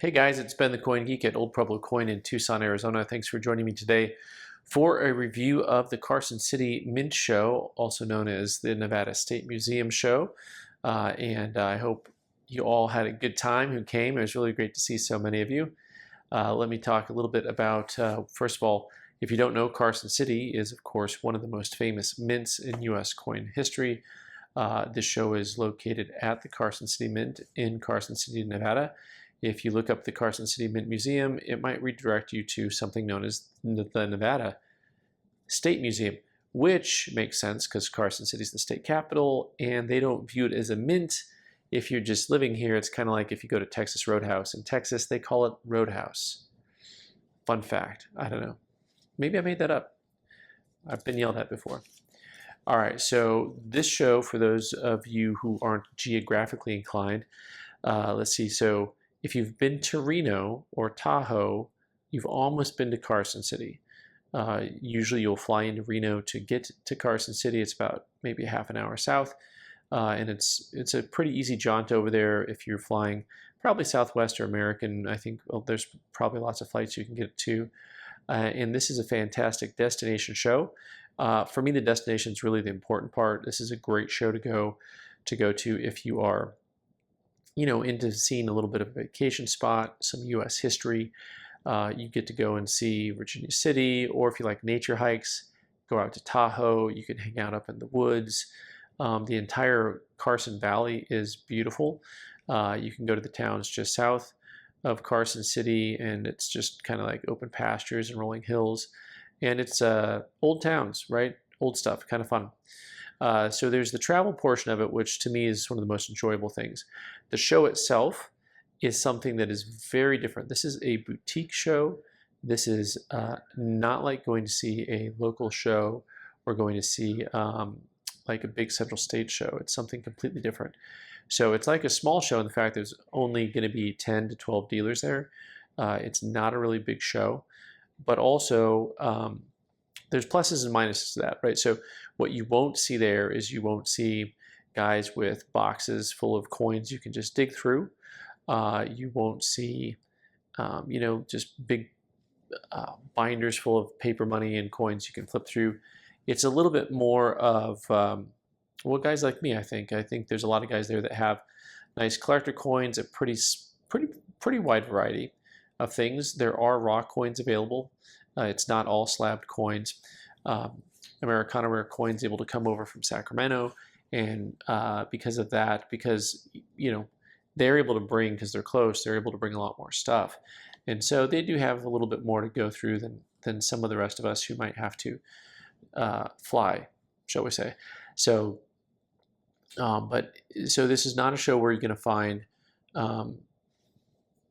Hey guys, it's Ben the Coin Geek at Old Pueblo Coin in Tucson, Arizona. Thanks for joining me today for a review of the Carson City Mint Show, also known as the Nevada State Museum Show. And I hope you all had a good time who came. It was really great to see so many of you. Let me talk a little bit about, first of all, if you don't know, Carson City is, of course, one of the most famous mints in U.S. coin history. This show is located at the Carson City Mint in Carson City, Nevada. If you look up the Carson City Mint Museum, it might redirect you to something known as the Nevada State Museum, which makes sense because Carson City is the state capital and they don't view it as a mint. If you're just living here, it's kind of like if you go to Texas Roadhouse. In Texas, they call it Roadhouse. Fun fact. I don't know. Maybe I made that up. I've been yelled at before. All right, so this show, for those of you who aren't geographically inclined, let's see. So if you've been to Reno or Tahoe, you've almost been to Carson City. Usually you'll fly into Reno to get to Carson City. It's about maybe half an hour south. And it's a pretty easy jaunt over there if you're flying probably Southwest or American. I think there's probably lots of flights you can get to. And this is a fantastic destination show. For me, the destination is really the important part. This is a great show to go to if you are into seeing a little bit of a vacation spot, some U.S. history. You get to go and see Virginia City, or if you like nature hikes, go out to Tahoe. You can hang out up in the woods. The entire Carson Valley is beautiful. You can go to the towns just south of Carson City, and it's just kind of like open pastures and rolling hills. And it's old towns, right? Old stuff, kind of fun. So there's the travel portion of it, which to me is one of the most enjoyable things. The show itself is something that is very different. This is a boutique show. This is not like going to see a local show or going to see like a big central stage show. It's something completely different. So it's like a small show in the fact there's only going to be 10 to 12 dealers there. It's not a really big show, but also there's pluses and minuses to that, right? So what you won't see there is you won't see guys with boxes full of coins you can just dig through. You won't see, just big binders full of paper money and coins you can flip through. It's a little bit more of, guys like me, I think. I think there's a lot of guys there that have nice collector coins, a pretty wide variety of things. There are raw coins available. It's not all slabbed coins. Americana Rare Coin's able to come over from Sacramento, and because of that, because they're able to bring, because they're close, they're able to bring a lot more stuff, and so they do have a little bit more to go through than some of the rest of us who might have to fly, shall we say. So, so this is not a show where you're going to find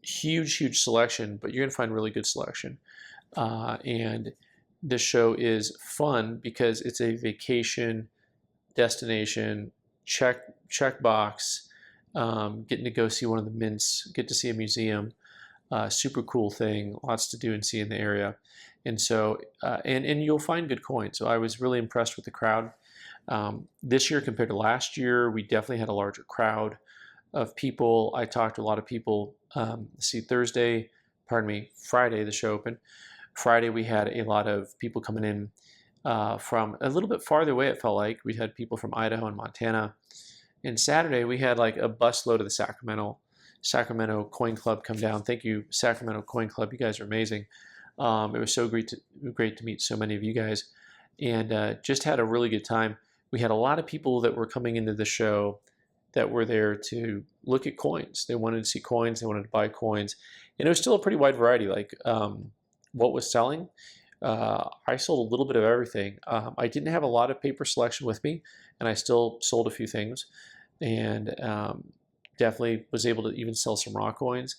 huge selection, but you're going to find really good selection. And this show is fun because it's a vacation destination check box, getting to go see one of the mints, get to see a museum, super cool thing, lots to do and see in the area. And so and you'll find good coins. So I was really impressed with the crowd. This year compared to last year, we definitely had a larger crowd of people. I talked to a lot of people. Friday the show opened. Friday we had a lot of people coming in from a little bit farther away, it felt like. We had people from Idaho and Montana. And Saturday we had like a busload of the Sacramento Coin Club come down. Thank you, Sacramento Coin Club. You guys are amazing. It was so great to meet so many of you guys, and just had a really good time. We had a lot of people that were coming into the show that were there to look at coins. They wanted to see coins. They wanted to buy coins. And it was still a pretty wide variety. Like what was selling, I sold a little bit of everything. I didn't have a lot of paper selection with me, and I still sold a few things. And definitely was able to even sell some raw coins.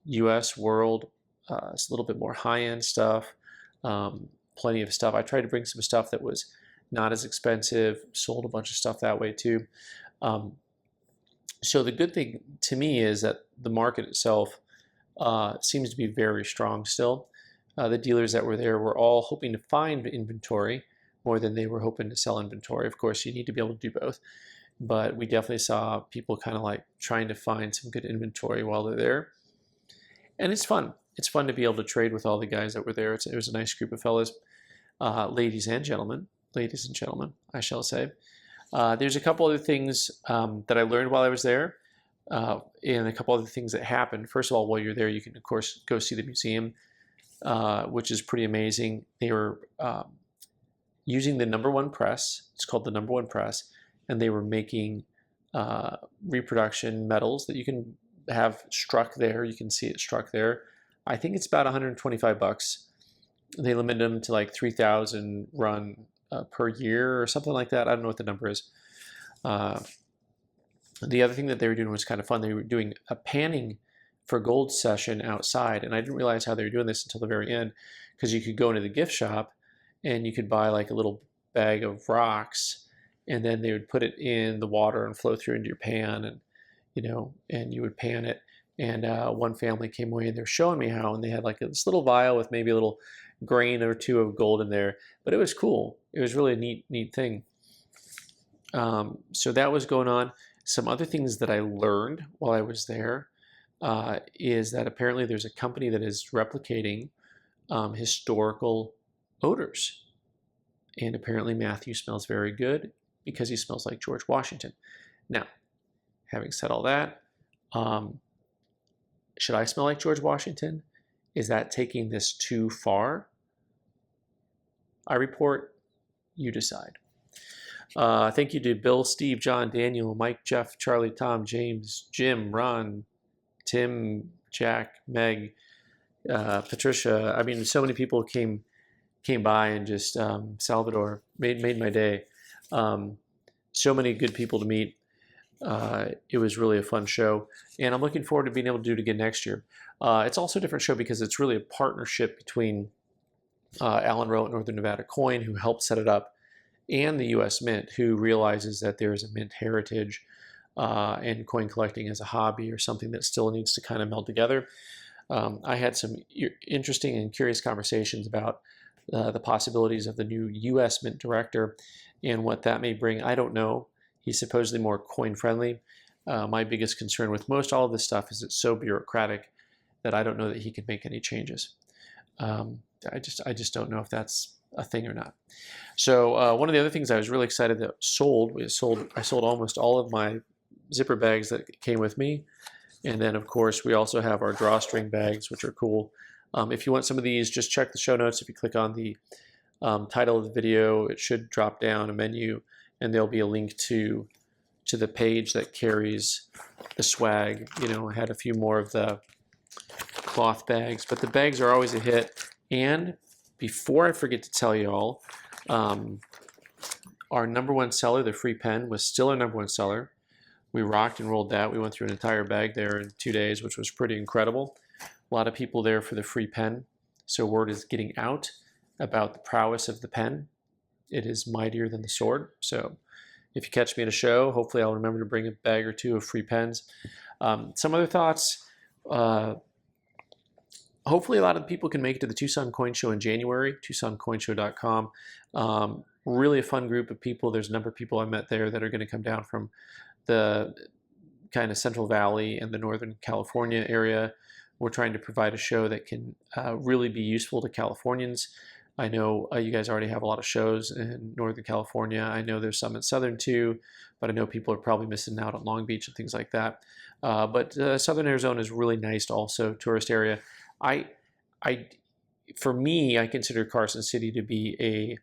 U.S., world, it's a little bit more high-end stuff. Plenty of stuff. I tried to bring some stuff that was not as expensive. Sold a bunch of stuff that way too. So the good thing to me is that the market itself seems to be very strong still. The dealers that were there were all hoping to find inventory more than they were hoping to sell inventory. Of course, you need to be able to do both. But we definitely saw people kind of like trying to find some good inventory while they're there. And it's fun. It's fun to be able to trade with all the guys that were there. It was a nice group of fellas, ladies and gentlemen, I shall say. There's a couple other things that I learned while I was there, and a couple other things that happened. First of all, while you're there, you can, of course, go see the museum, which is pretty amazing. They were using the #1 press. It's called the #1 press, and they were making reproduction medals that you can have struck there. You can see it struck there. I think it's about $125. They limited them to like 3,000 run per year or something like that. I don't know what the number is. The other thing that they were doing was kind of fun. They were doing a panning for gold session outside, and I didn't realize how they were doing this until the very end, because you could go into the gift shop and you could buy like a little bag of rocks, and then they would put it in the water and flow through into your pan, and and you would pan it. And one family came away and they're showing me how, and they had like this little vial with maybe a little grain or two of gold in there, but it was cool. It was really a neat thing. So that was going on. Some other things that I learned while I was there is that apparently there's a company that is replicating historical odors. And apparently Matthew smells very good because he smells like George Washington. Now, having said all that, should I smell like George Washington? Is that taking this too far? I report, you decide. Thank you to Bill, Steve, John, Daniel, Mike, Jeff, Charlie, Tom, James, Jim, Ron, Tim, Jack, Meg, Patricia. I mean, so many people came by, and just Salvador made my day. So many good people to meet. It was really a fun show, and I'm looking forward to being able to do it again next year. It's also a different show because it's really a partnership between Alan Rowe at Northern Nevada Coin, who helped set it up, and the U.S. Mint, who realizes that there is a mint heritage and coin collecting as a hobby or something that still needs to kind of meld together. I had some interesting and curious conversations about the possibilities of the new U.S. Mint director and what that may bring. I don't know. He's supposedly more coin friendly. My biggest concern with most all of this stuff is it's so bureaucratic that I don't know that he can make any changes. I just don't know if that's a thing or not. So one of the other things I was really excited that I sold almost all of my zipper bags that came with me. And then of course we also have our drawstring bags, which are cool. If you want some of these, just check the show notes. If you click on the title of the video, it should drop down a menu, and there'll be a link to the page that carries the swag. I had a few more of the cloth bags, but the bags are always a hit. And before I forget to tell you all, our #1 seller, the free pen, was still our #1 seller. We rocked and rolled that. We went through an entire bag there in 2 days, which was pretty incredible. A lot of people there for the free pen. So word is getting out about the prowess of the pen. It is mightier than the sword. So if you catch me at a show, hopefully I'll remember to bring a bag or two of free pens. Some other thoughts. Hopefully a lot of people can make it to the Tucson Coin Show in January, TucsonCoinshow.com. Really a fun group of people. There's a number of people I met there that are going to come down from the kind of Central Valley and the Northern California area. We're trying to provide a show that can really be useful to Californians. I know you guys already have a lot of shows in Northern California. I know there's some in Southern too, but I know people are probably missing out on Long Beach and things like that. But Southern Arizona is really nice also, tourist area. For me, I consider Carson City to be a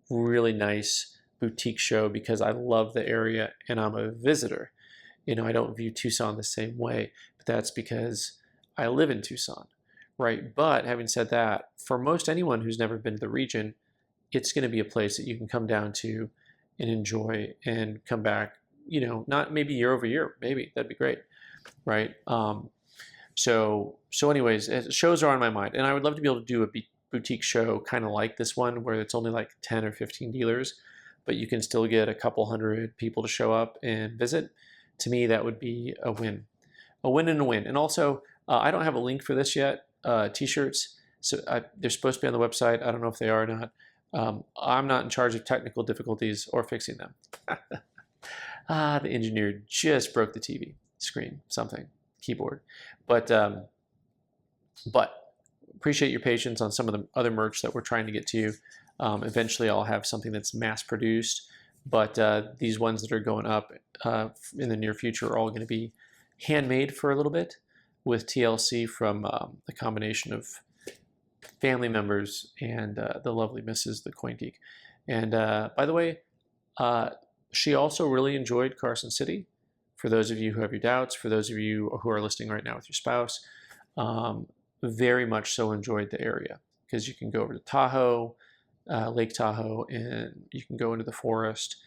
really nice boutique show because I love the area and I'm a visitor. I don't view Tucson the same way, but that's because I live in Tucson, right? But having said that, for most anyone who's never been to the region, it's going to be a place that you can come down to and enjoy and come back, not maybe year over year, maybe that'd be great, right? So anyways, shows are on my mind, and I would love to be able to do a boutique show kind of like this one where it's only like 10 or 15 dealers, but you can still get a couple hundred people to show up and visit. To me, that would be a win and a win. And also, I don't have a link for this yet, t-shirts. So they're supposed to be on the website. I don't know if they are or not. I'm not in charge of technical difficulties or fixing them. The engineer just broke the TV screen, something. keyboard. But appreciate your patience on some of the other merch that we're trying to get to you. Eventually, I'll have something that's mass-produced, but these ones that are going up in the near future are all going to be handmade for a little bit with TLC from the combination of family members and the lovely Mrs. the Coin Geek. And by the way, she also really enjoyed Carson City. For those of you who have your doubts, for those of you who are listening right now with your spouse, very much so enjoyed the area, because you can go over to Tahoe, Lake Tahoe, and you can go into the forest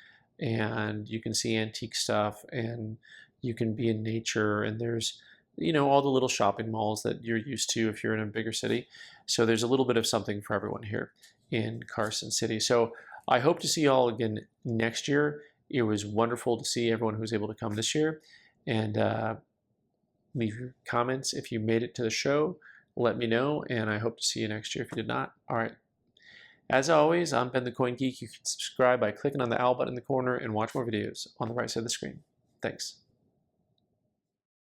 and you can see antique stuff and you can be in nature, and there's, you know, all the little shopping malls that you're used to if you're in a bigger city. So there's a little bit of something for everyone here in Carson City. So I hope to see you all again next year. It was wonderful to see everyone who was able to come this year, and leave your comments if you made it to the show. Let me know, and I hope to see you next year if you did not. All right. As always, I'm Ben the Coin Geek. You can subscribe by clicking on the owl button in the corner and watch more videos on the right side of the screen. Thanks.